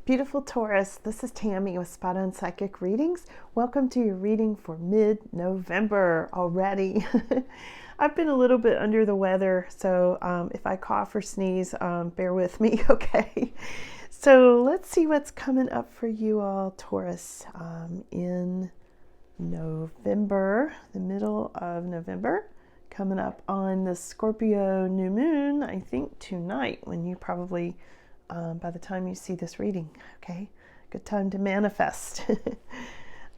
Beautiful Taurus, this is Tammy with Spot On Psychic Readings. Welcome to your reading for mid-November already. I've been a little bit under the weather, so if I cough or sneeze, bear with me, okay? So let's see what's coming up for you all, Taurus, in November, the middle of November. Coming up on the Scorpio new moon, I think tonight, when you probably by the time you see this reading, okay? Good time to manifest.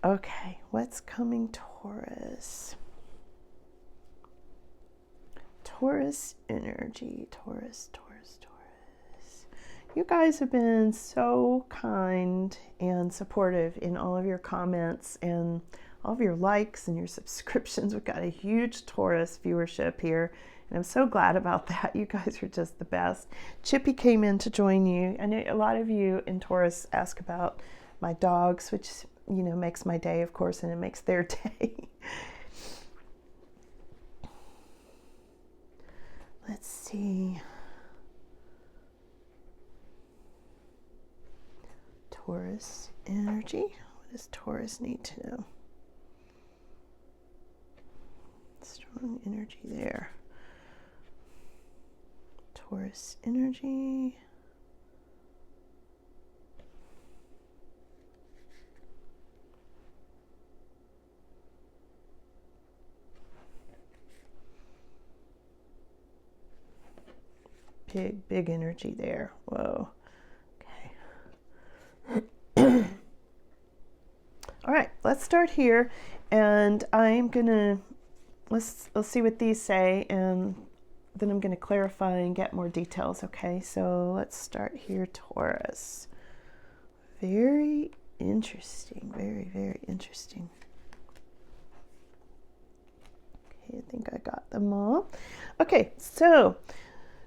Okay, what's coming, Taurus? Taurus energy, Taurus. You guys have been so kind and supportive in all of your comments and all of your likes and your subscriptions. We've got a huge Taurus viewership here. And I'm so glad about that. You guys are just the best. Chippy came in to join you. I know a lot of you in Taurus ask about my dogs, which, you know, makes my day, of course, and it makes their day. Let's see. Taurus energy. What does Taurus need to know? Strong energy there. Taurus energy. Big energy there. Whoa. Okay. All right, let's start here, and I'm gonna let's see what these say, and then I'm going to clarify and get more details, okay? So let's start here, Taurus. Very interesting, very interesting. Okay, I think I got them all. Okay, so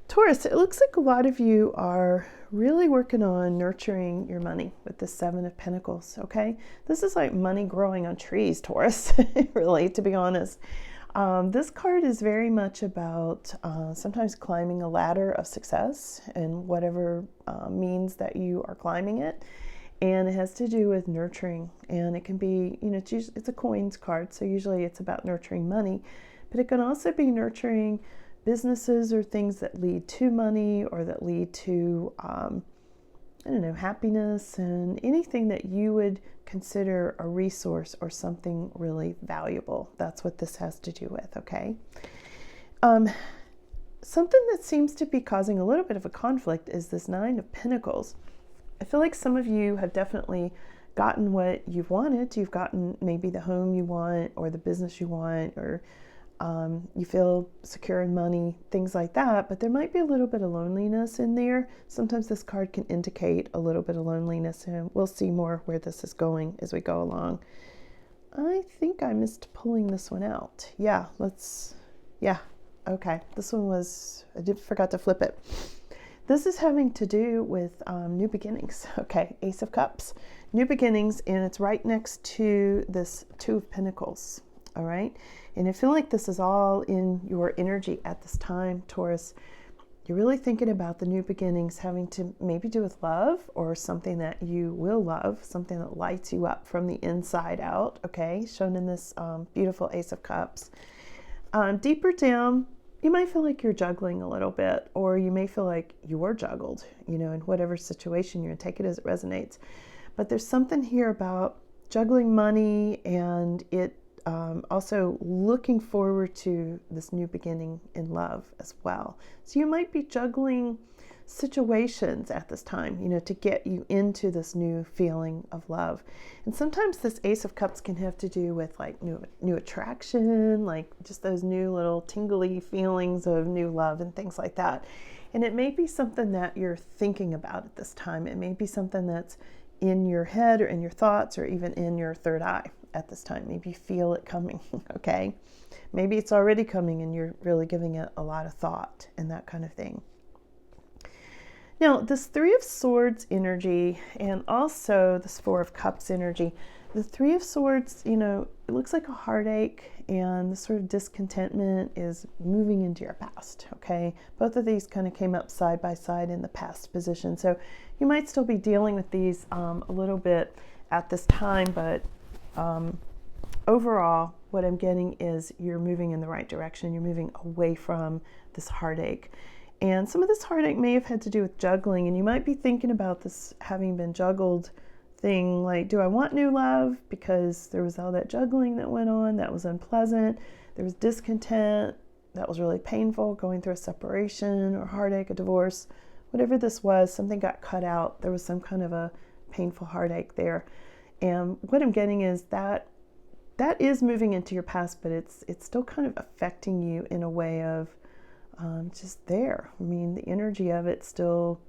Taurus, it looks like a lot of you are really working on nurturing your money with the Seven of Pentacles, okay? This is like money growing on trees, Taurus, really, to be honest. This card is very much about sometimes climbing a ladder of success and whatever means that you are climbing it. And it has to do with nurturing. And it can be, you know, it's a coins card, so usually it's about nurturing money. But it can also be nurturing businesses or things that lead to money or that lead to, I don't know, happiness and anything that you would consider a resource or something really valuable. That's what this has to do with, okay? Something that seems to be causing a little bit of a conflict is this Nine of Pentacles. I feel like some of you have definitely gotten what you've wanted. You've gotten maybe the home you want or the business you want, or you feel secure in money, things like that, but there might be a little bit of loneliness in there. Sometimes this card can indicate a little bit of loneliness, and we'll see more where this is going as we go along. I think I missed pulling this one out. Yeah, okay. This one was, forgot to flip it. This is having to do with new beginnings. Okay, Ace of Cups, new beginnings, and it's right next to this Two of Pentacles. All right. And I feel like this is all in your energy at this time, Taurus. You're really thinking about the new beginnings having to maybe do with love or something that you will love, something that lights you up from the inside out, okay? Shown in this beautiful Ace of Cups. Deeper down, you might feel like you're juggling a little bit, or you may feel like you are juggled, you know, in whatever situation you're in. Take it as it resonates. But there's something here about juggling money and it also looking forward to this new beginning in love as well. So you might be juggling situations at this time, you know, to get you into this new feeling of love. And sometimes this Ace of Cups can have to do with like new attraction, like just those new little tingly feelings of new love and things like that. And it may be something that you're thinking about at this time. It may be something that's in your head or in your thoughts or even in your third eye at this time. Maybe you feel it coming, okay? Maybe it's already coming and you're really giving it a lot of thought and that kind of thing. Now, this Three of Swords energy and also this Four of Cups energy, the Three of Swords, you know, looks like a heartache, and the sort of discontentment is moving into your past, okay? Both of these kind of came up side by side in the past position. So you might still be dealing with these a little bit at this time, but overall, what I'm getting is you're moving in the right direction. You're moving away from this heartache. And some of this heartache may have had to do with juggling, and you might be thinking about this having been juggled thing, like, do I want new love? Because there was all that juggling that went on that was unpleasant. There was discontent that was really painful, going through a separation or heartache, a divorce, whatever this was, something got cut out. There was some kind of a painful heartache there. And what I'm getting is that is moving into your past, but it's still kind of affecting you in a way of just there. I mean, the energy of it still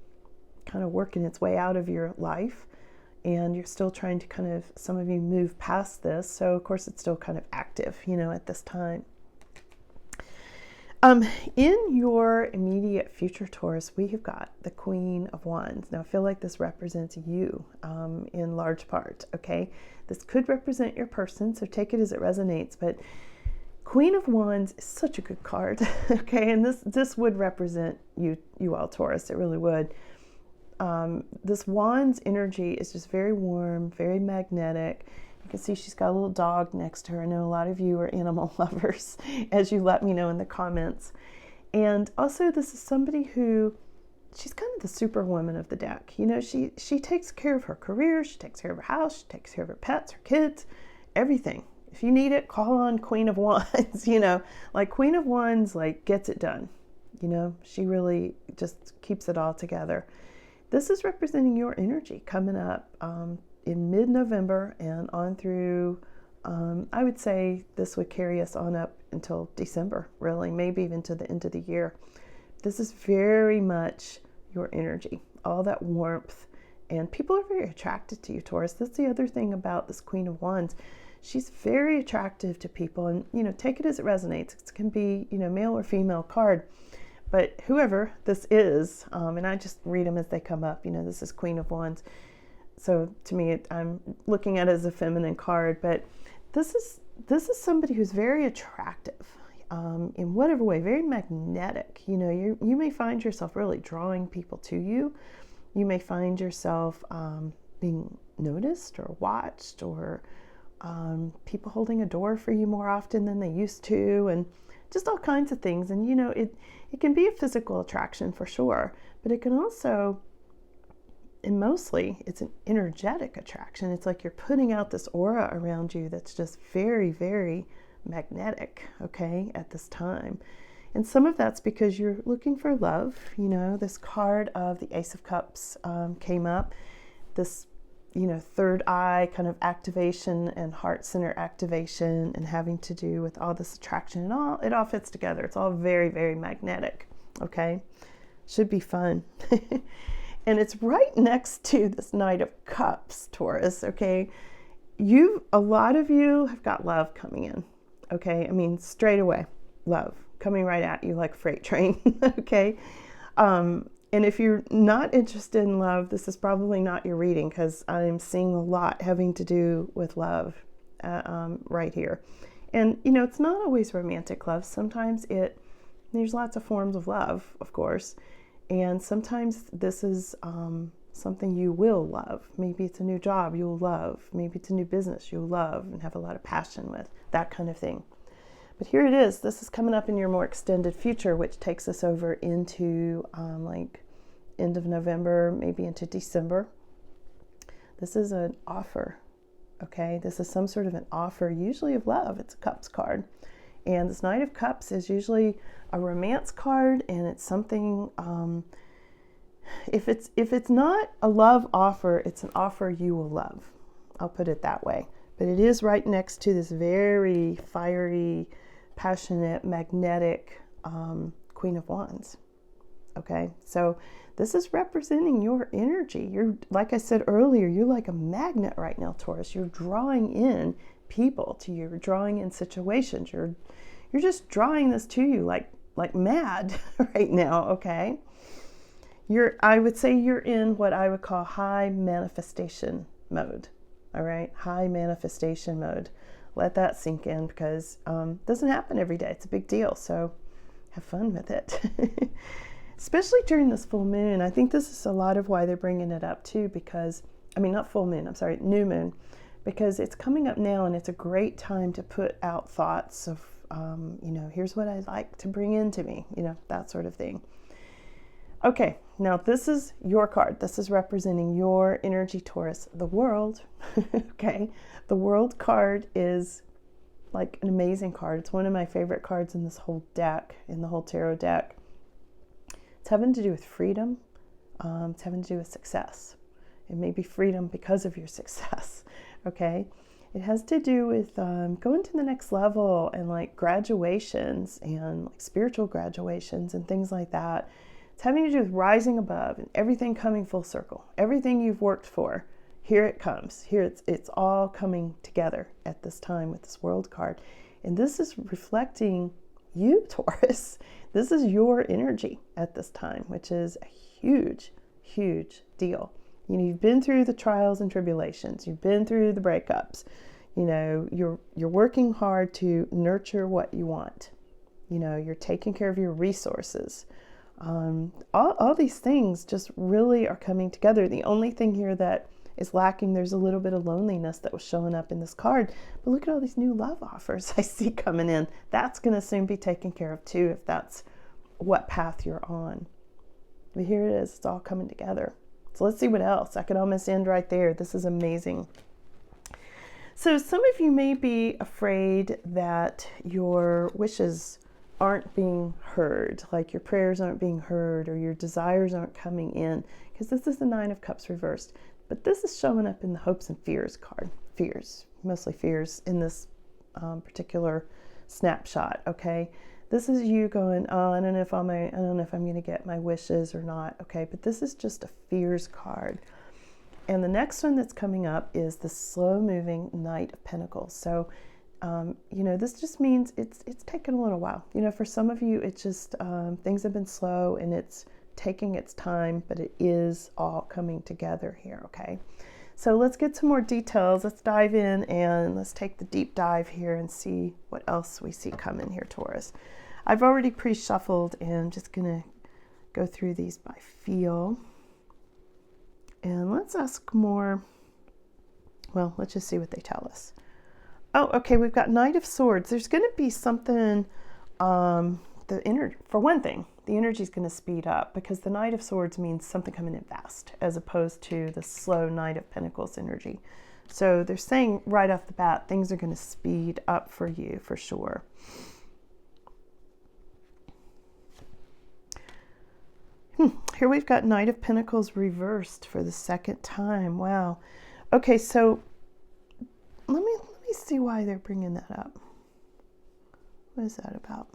kind of working its way out of your life. And you're still trying to kind of, some of you move past this. So of course it's still kind of active, at this time. In your immediate future, Taurus, we have got the Queen of Wands. Now I feel like this represents you in large part, okay? This could represent your person, so take it as it resonates. But Queen of Wands is such a good card, okay? And this would represent you all, Taurus. It really would. This Wands energy is just very warm, very magnetic. You can see she's got a little dog next to her. I know a lot of you are animal lovers, as you let me know in the comments. And also, this is somebody who, she's kind of the superwoman of the deck. She takes care of her career, she takes care of her house, she takes care of her pets, her kids, everything. If you need it, call on Queen of Wands. Like Queen of Wands, like, gets it done. She really just keeps it all together. This is representing your energy coming up in mid-November and on through, I would say this would carry us on up until December, really, maybe even to the end of the year. This is very much your energy, all that warmth, and people are very attracted to you, Taurus. That's the other thing about this Queen of Wands. She's very attractive to people, and, take it as it resonates. It can be, male or female card. But whoever this is, and I just read them as they come up, this is Queen of Wands. So to me, I'm looking at it as a feminine card, but this is somebody who's very attractive in whatever way, very magnetic. You may find yourself really drawing people to you. You may find yourself being noticed or watched, or people holding a door for you more often than they used to, and just all kinds of things. And it can be a physical attraction for sure, but it can also, and mostly, it's an energetic attraction. It's like you're putting out this aura around you that's just very, very magnetic, okay, at this time. And some of that's because you're looking for love. This card of the Ace of Cups came up. This third eye kind of activation and heart center activation, and having to do with all this attraction, and it all fits together. It's all very, very magnetic, okay? Should be fun. And it's right next to this Knight of Cups, Taurus, okay? A lot of you have got love coming in, okay? I mean, straight away, love coming right at you like a freight train, okay? And if you're not interested in love, this is probably not your reading, because I'm seeing a lot having to do with love right here. And, it's not always romantic love. Sometimes there's lots of forms of love, of course. And sometimes this is something you will love. Maybe it's a new job you'll love. Maybe it's a new business you'll love and have a lot of passion with, that kind of thing. But here it is. This is coming up in your more extended future, which takes us over into like end of November, maybe into December. This is an offer, okay? This is some sort of an offer, usually of love. It's a Cups card. And this Knight of Cups is usually a romance card, and it's something, if it's not a love offer, it's an offer you will love. I'll put it that way. But it is right next to this very fiery, passionate, magnetic Queen of Wands. Okay, so this is representing your energy. You're, like I said earlier, you're like a magnet right now, Taurus. You're drawing in people to you. You're drawing in situations. You're just drawing this to you like mad right now, okay? I would say you're in what I would call high manifestation mode, all right? High manifestation mode. let that sink in, because it doesn't happen every day. It's a big deal. So have fun with it. Especially during this full moon. I think this is a lot of why they're bringing it up too, because, I mean, not full moon, I'm sorry, new moon, because it's coming up now and it's a great time to put out thoughts of, you know, here's what I'd like to bring into me, you know, that sort of thing. Okay, now this is your card. This is representing your energy, Taurus, the world. Okay, the world card is like an amazing card. It's one of my favorite cards in this whole deck, in the whole tarot deck. It's having to do with freedom. It's having to do with success. It may be freedom because of your success, okay? It has to do with going to the next level and like graduations and like spiritual graduations and things like that. It's having to do with rising above and everything coming full circle. Everything you've worked for, here it comes. Here it's all coming together at this time with this world card. And this is reflecting you, Taurus. This is your energy at this time, which is a huge, huge deal. You know, you've been through the trials and tribulations. You've been through the breakups. You know, you're working hard to nurture what you want. You know, you're taking care of your resources. All these things just really are coming together. The only thing here that is lacking, there's a little bit of loneliness that was showing up in this card. But look at all these new love offers I see coming in. That's going to soon be taken care of too, if that's what path you're on. But here it is. It's all coming together. So let's see what else. I could almost end right there. This is amazing. So some of you may be afraid that your wishes aren't being heard, like your prayers aren't being heard or your desires aren't coming in, because this is the Nine of Cups reversed. But this is showing up in the hopes and fears card. Fears, mostly fears in this particular snapshot, okay? This is you going, oh, I don't know if I'm going to get my wishes or not, okay? But this is just a fears card. And the next one that's coming up is the slow-moving Knight of Pentacles. So, you know, this just means it's taken a little while. You know, for some of you, it's just things have been slow and it's taking its time, but it is all coming together here, okay? So let's get some more details. Let's dive in and let's take the deep dive here and see what else we see coming here, Taurus. I've already pre-shuffled and I'm just going to go through these by feel. And let's ask more. Well, let's just see what they tell us. Oh, okay, we've got Knight of Swords. There's going to be something, for one thing, the energy is going to speed up, because the Knight of Swords means something coming in fast, as opposed to the slow Knight of Pentacles energy. So they're saying right off the bat, things are going to speed up for you, for sure. Here we've got Knight of Pentacles reversed for the second time. Wow. Okay, so let me see why they're bringing that up. What is that about?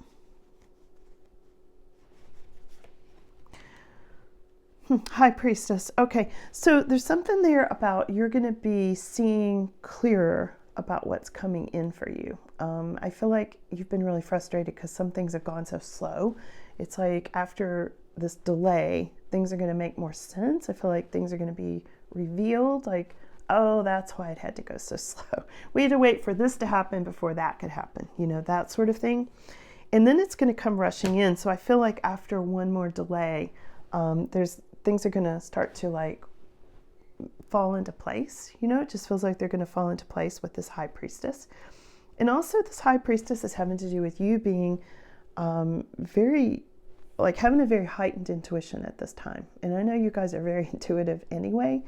High Priestess. Okay, so there's something there about you're going to be seeing clearer about what's coming in for you. I feel like you've been really frustrated because some things have gone so slow. It's like after this delay, things are going to make more sense. I feel like things are going to be revealed, like, oh, that's why it had to go so slow. We had to wait for this to happen before that could happen, you know, that sort of thing. And then it's going to come rushing in. So I feel like after one more delay, things are going to start to like fall into place. You know, it just feels like they're going to fall into place with this High Priestess. And also this High Priestess is having to do with you being having a very heightened intuition at this time. And I know you guys are very intuitive anyway.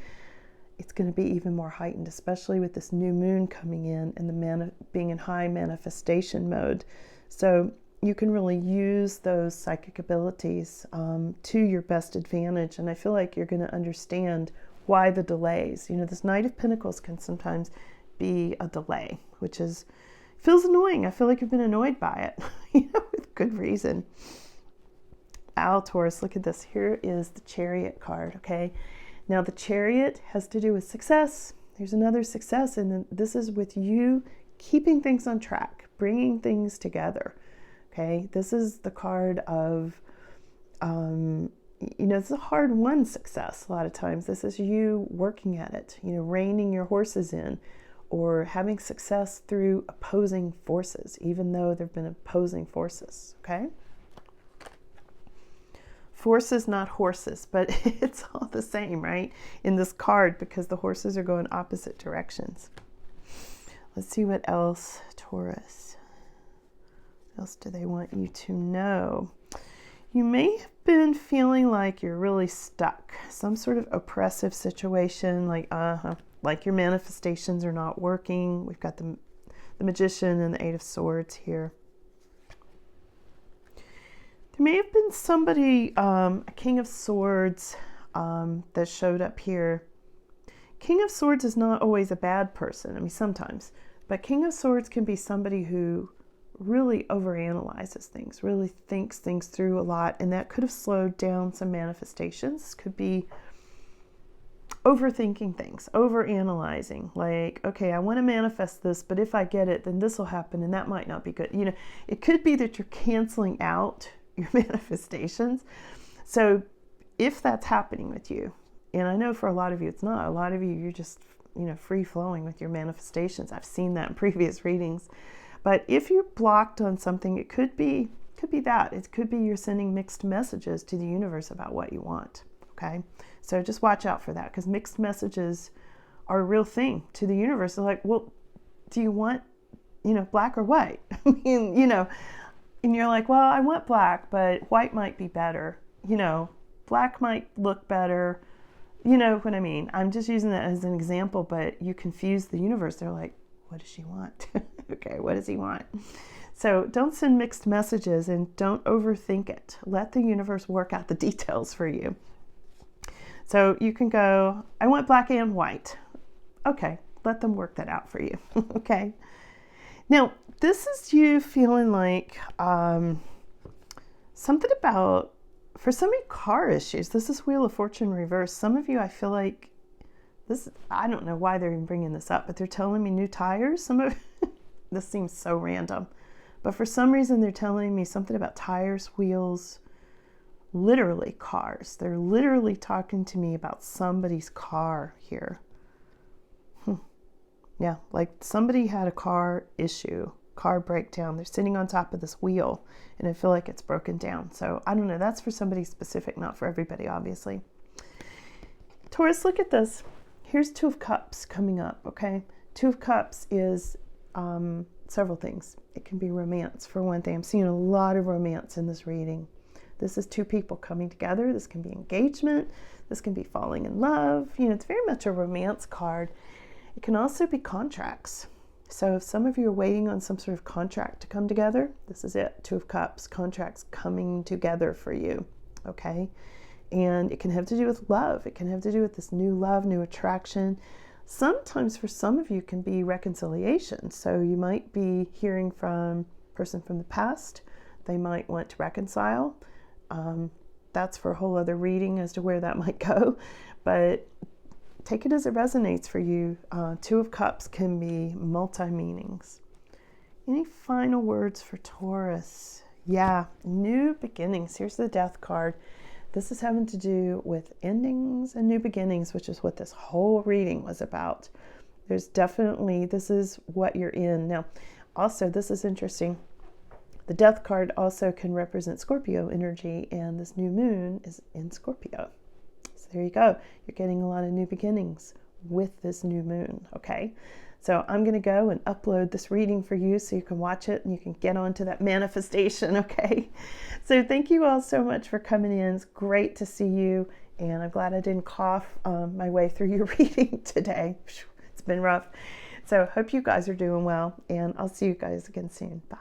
It's going to be even more heightened, especially with this new moon coming in and being in high manifestation mode. So you can really use those psychic abilities to your best advantage. And I feel like you're going to understand why the delays. You know, this Knight of Pentacles can sometimes be a delay, which feels annoying. I feel like you've been annoyed by it, you know, with good reason. Ow, Taurus, look at this. Here is the Chariot card, okay? Now, the Chariot has to do with success. There's another success, and then this is with you keeping things on track, bringing things together, okay? This is the card of, you know, it's a hard-won success a lot of times. This is you working at it, you know, reining your horses in, or having success through opposing forces, even though there have been opposing forces, okay? Forces, not horses, but it's all the same, right? In this card, because the horses are going opposite directions. Let's see what else, Taurus. What else do they want you to know? You may have been feeling like you're really stuck. Some sort of oppressive situation, like your manifestations are not working. We've got the Magician and the Eight of Swords here. There may have been somebody, a King of Swords, that showed up here. King of Swords is not always a bad person. I mean, sometimes. But King of Swords can be somebody who really overanalyzes things, really thinks things through a lot, and that could have slowed down some manifestations. Could be overthinking things, overanalyzing, like, okay, I want to manifest this, but if I get it, then this will happen, and that might not be good. You know, it could be that you're canceling out your manifestations. So if that's happening with you, and I know for a lot of you it's not, a lot of you, you're just, you know, free flowing with your manifestations. I've seen that in previous readings. But if you're blocked on something, it could be that. It could be you're sending mixed messages to the universe about what you want, okay? So just watch out for that, because mixed messages are a real thing to the universe. They're like, well, do you want, you know, black or white? I mean, you know, and you're like, well, I want black, but white might be better. You know, black might look better. You know what I mean? I'm just using that as an example, but you confuse the universe. They're like, what does she want? Okay, what does he want? So don't send mixed messages and don't overthink it. Let the universe work out the details for you. So you can go, I want black and white. Okay, let them work that out for you. Okay. Now, this is you feeling like something about, for some of you, car issues. This is Wheel of Fortune reverse. Some of you, I feel like this, I don't know why they're even bringing this up, but they're telling me new tires. Some of this seems so random, but for some reason they're telling me something about tires, wheels, literally cars. They're literally talking to me about somebody's car here. Yeah, like somebody had a car issue, car breakdown. They're sitting on top of this wheel and I feel like it's broken down. So I don't know, that's for somebody specific, not for everybody, obviously. Taurus, look at this. Here's Two of Cups coming up, okay? Two of Cups is several things. It can be romance, for one thing. I'm seeing a lot of romance in this reading. This is two people coming together. This can be engagement. This can be falling in love. You know, it's very much a romance card. It can also be contracts. So if some of you are waiting on some sort of contract to come together, this is it. Two of Cups, contracts coming together for you, okay? And it can have to do with love. It can have to do with this new love, new attraction. Sometimes for some of you can be reconciliation. So you might be hearing from a person from the past. They might want to reconcile. That's for a whole other reading as to where that might go. But take it as it resonates for you. Two of Cups can be multi-meanings. Any final words for Taurus? Yeah, new beginnings. Here's the Death card. This is having to do with endings and new beginnings, which is what this whole reading was about. There's definitely, this is what you're in. Now, also, this is interesting. The Death card also can represent Scorpio energy, and this new moon is in Scorpio. So there you go. You're getting a lot of new beginnings with this new moon, okay? So I'm going to go and upload this reading for you so you can watch it and you can get on to that manifestation, okay? So thank you all so much for coming in. It's great to see you, and I'm glad I didn't cough my way through your reading today. It's been rough. So hope you guys are doing well, and I'll see you guys again soon. Bye.